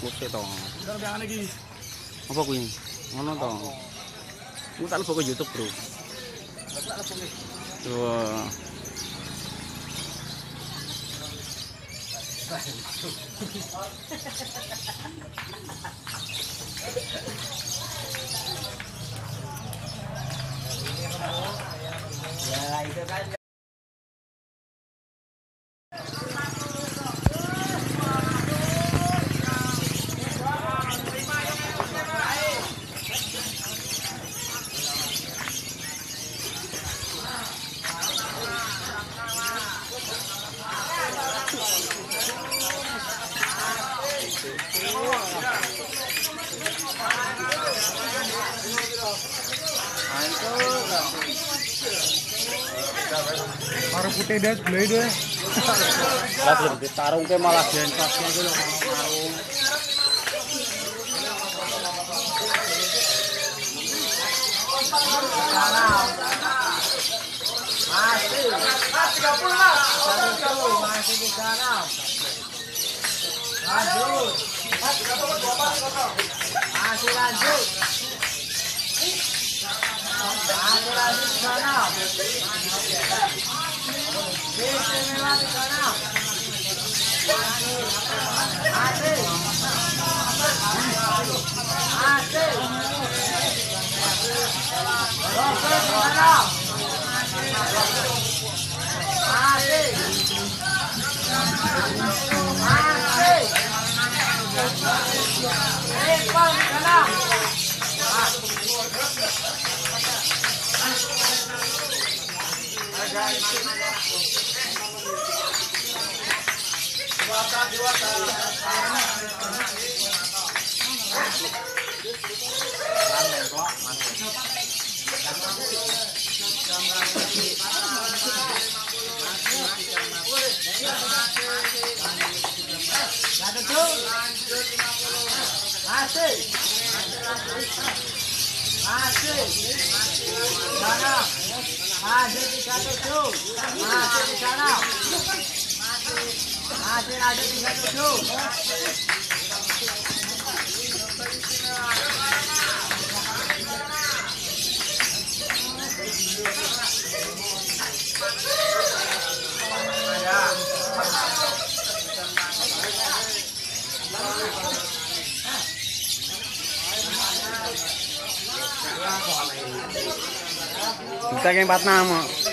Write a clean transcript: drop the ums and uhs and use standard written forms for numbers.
Oke to. Jangan lagi. Apa kuwi? Ngono to. Ku tak lebok ke YouTube, Bro. Wah. Ya, itu kan. Arep putih das beli deh. Lah belum ditarung ke malah gentos iki lho tarung. Masih 30 lah. Masih di sana. Lanjut. Masih lanjut. Masih lanjut di sana. Istimewa di sana. Masih. Masih. Oke, di sana. Masih. Masih. Ekor di sana. Masih. Masih. Sana. Masih 37. Masih di sana. Masih lanjut 37. Kita yang 46.